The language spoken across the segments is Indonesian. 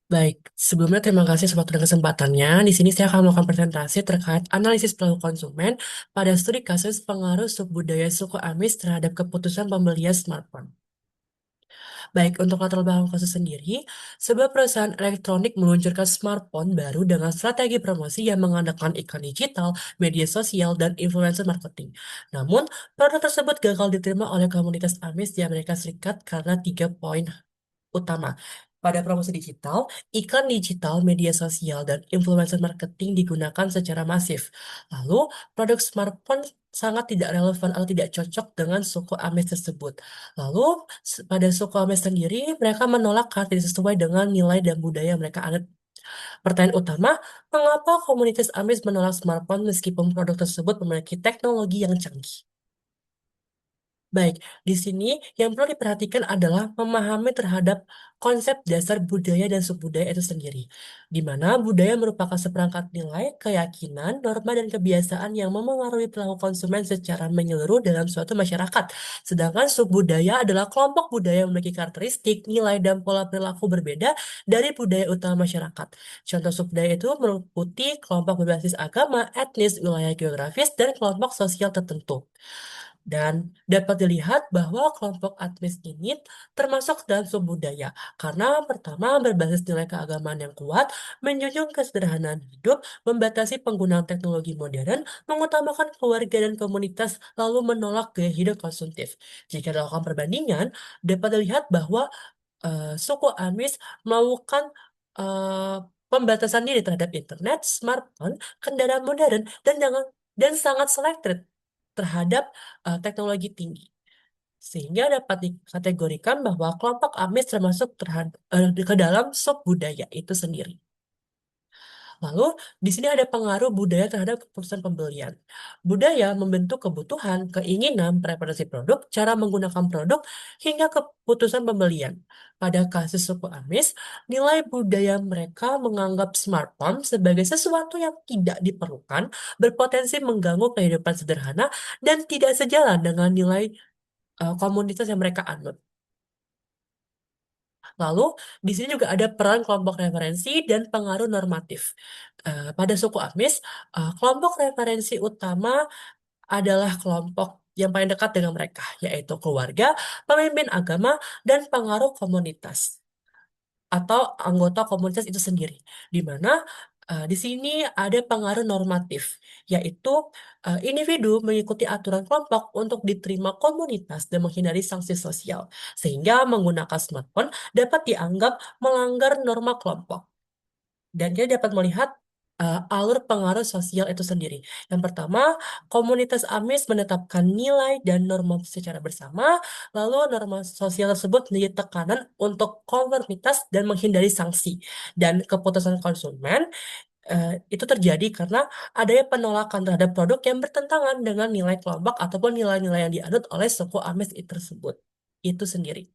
Baik, sebelumnya terima kasih atas waktu dan kesempatannya. Di sini saya akan melakukan presentasi terkait analisis perilaku konsumen pada studi kasus pengaruh subbudaya suku Amis terhadap keputusan pembelian smartphone. Baik, untuk latar belakang kasus sendiri, sebuah perusahaan elektronik meluncurkan smartphone baru dengan strategi promosi yang mengandalkan iklan digital, media sosial, dan influencer marketing. Namun, produk tersebut gagal diterima oleh komunitas Amis di Amerika Serikat karena 3 poin utama. Pada promosi digital, iklan digital, media sosial, dan influencer marketing digunakan secara masif. Lalu, produk smartphone sangat tidak relevan atau tidak cocok dengan suku Amis tersebut. Lalu, pada suku Amis sendiri, mereka menolak karena tidak sesuai dengan nilai dan budaya yang mereka anut. Pertanyaan utama, mengapa komunitas Amis menolak smartphone meskipun produk tersebut memiliki teknologi yang canggih? Baik, di sini yang perlu diperhatikan adalah memahami terhadap konsep dasar budaya dan subbudaya itu sendiri, di mana budaya merupakan seperangkat nilai, keyakinan, norma, dan kebiasaan yang memengaruhi perilaku konsumen secara menyeluruh dalam suatu masyarakat. Sedangkan subbudaya adalah kelompok budaya yang memiliki karakteristik, nilai, dan pola perilaku berbeda dari budaya utama masyarakat. Contoh subbudaya itu meliputi kelompok berbasis agama, etnis, wilayah geografis, dan kelompok sosial tertentu. Dan dapat dilihat bahwa kelompok admin ini termasuk dalam subbudaya karena pertama berbasis nilai keagamaan yang kuat, menjunjung kesederhanaan hidup, membatasi penggunaan teknologi modern, mengutamakan keluarga dan komunitas, lalu menolak gaya hidup konsumtif. Jika dilakukan perbandingan, dapat dilihat bahwa suku Amis melakukan eh, pembatasan diri terhadap internet, smartphone, kendaraan modern, dan sangat selected terhadap teknologi tinggi. Sehingga dapat dikategorikan bahwa kelompok Amis termasuk ke dalam subbudaya itu sendiri. Lalu, di sini ada pengaruh budaya terhadap keputusan pembelian. Budaya membentuk kebutuhan, keinginan, preferensi produk, cara menggunakan produk, hingga keputusan pembelian. Pada kasus suku Amis, nilai budaya mereka menganggap smartphone sebagai sesuatu yang tidak diperlukan, berpotensi mengganggu kehidupan sederhana, dan tidak sejalan dengan nilai komunitas yang mereka anut. Lalu, di sini juga ada peran kelompok referensi dan pengaruh normatif. Pada suku Amis, kelompok referensi utama adalah kelompok yang paling dekat dengan mereka, yaitu keluarga, pemimpin agama, dan pengaruh komunitas atau anggota komunitas itu sendiri, di mana di sini ada pengaruh normatif, yaitu individu mengikuti aturan kelompok untuk diterima komunitas dan menghindari sanksi sosial, sehingga menggunakan smartphone dapat dianggap melanggar norma kelompok. Dan dia dapat melihat alur pengaruh sosial itu sendiri. Yang pertama, komunitas Amis menetapkan nilai dan norma secara bersama, lalu norma sosial tersebut menjadi tekanan untuk konformitas dan menghindari sanksi. Dan keputusan konsumen itu terjadi karena adanya penolakan terhadap produk yang bertentangan dengan nilai kelompok ataupun nilai-nilai yang dianut oleh suku Amis itu tersebut. Itu sendiri.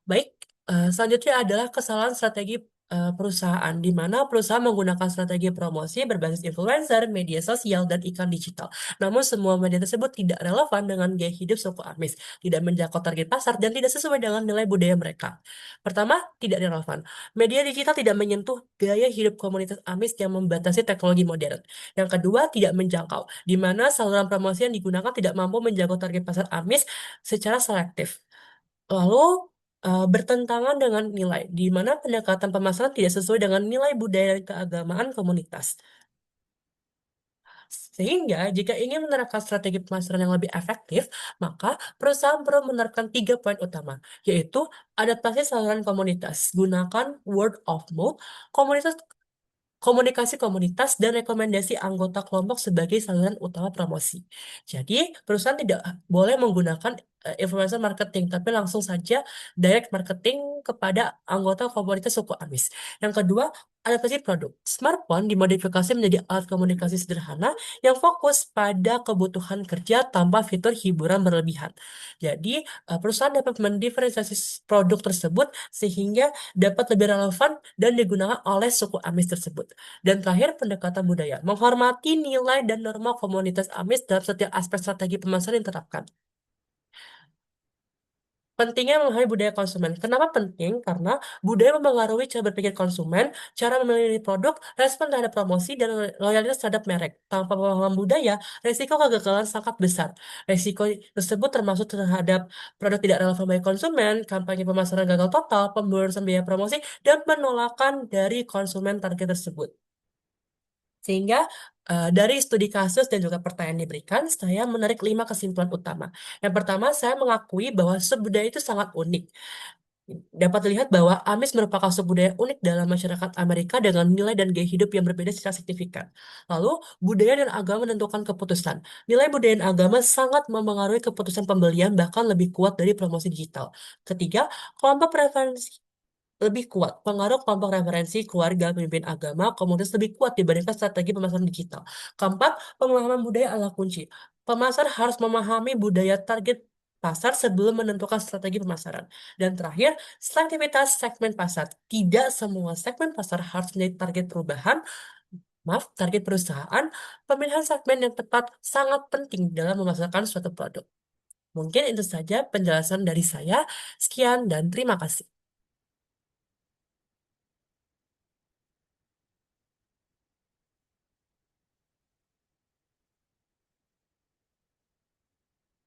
Baik, selanjutnya adalah kesalahan strategi perusahaan, di mana perusahaan menggunakan strategi promosi berbasis influencer, media sosial, dan iklan digital. Namun semua media tersebut tidak relevan dengan gaya hidup suku Amis, tidak menjangkau target pasar, dan tidak sesuai dengan nilai budaya mereka. Pertama, tidak relevan. Media digital tidak menyentuh gaya hidup komunitas Amis yang membatasi teknologi modern. Yang kedua, tidak menjangkau, di mana saluran promosi yang digunakan tidak mampu menjangkau target pasar Amis secara selektif. Lalu bertentangan dengan nilai, di mana pendekatan pemasaran tidak sesuai dengan nilai budaya dan keagamaan komunitas. Sehingga, jika ingin menerapkan strategi pemasaran yang lebih efektif, maka perusahaan perlu menerapkan 3 poin utama, yaitu adaptasi saluran komunitas, gunakan word of mouth, komunitas komunikasi komunitas, dan rekomendasi anggota kelompok sebagai saluran utama promosi. Jadi, perusahaan tidak boleh menggunakan influencer marketing, tapi langsung saja direct marketing kepada anggota komunitas suku Amis. Yang kedua, adaptasi produk. Smartphone dimodifikasi menjadi alat komunikasi sederhana yang fokus pada kebutuhan kerja tanpa fitur hiburan berlebihan. Jadi, perusahaan dapat mendiferensiasi produk tersebut sehingga dapat lebih relevan dan digunakan oleh suku Amis tersebut. Dan terakhir, pendekatan budaya. Menghormati nilai dan norma komunitas Amis dalam setiap aspek strategi pemasaran yang diterapkan. Pentingnya memahami budaya konsumen. Kenapa penting? Karena budaya mempengaruhi cara berpikir konsumen, cara memilih produk, respon terhadap promosi, dan loyalitas terhadap merek. Tanpa pemahaman budaya, resiko kegagalan sangat besar. Resiko tersebut termasuk terhadap produk tidak relevan bagi konsumen, kampanye pemasaran gagal total, pemborosan biaya promosi, dan penolakan dari konsumen target tersebut. Sehingga dari studi kasus dan juga pertanyaan yang diberikan, saya menarik 5 kesimpulan utama. Yang pertama, saya mengakui bahwa sebudaya itu sangat unik. Dapat dilihat bahwa Amis merupakan budaya unik dalam masyarakat Amerika dengan nilai dan gaya hidup yang berbeda secara signifikan. Lalu, budaya dan agama menentukan keputusan. Nilai budaya dan agama sangat mempengaruhi keputusan pembelian bahkan lebih kuat dari promosi digital. Ketiga, kelompok preferensi lebih kuat. Pengaruh kelompok referensi, keluarga, pemimpin agama, komunitas lebih kuat dibandingkan strategi pemasaran digital. Keempat, pemahaman budaya adalah kunci. Pemasar harus memahami budaya target pasar sebelum menentukan strategi pemasaran. Dan terakhir, selektivitas segmen pasar. Tidak semua segmen pasar harus menjadi target perubahan. Maaf, target perusahaan. Pemilihan segmen yang tepat sangat penting dalam memasarkan suatu produk. Mungkin itu saja penjelasan dari saya. Sekian dan terima kasih.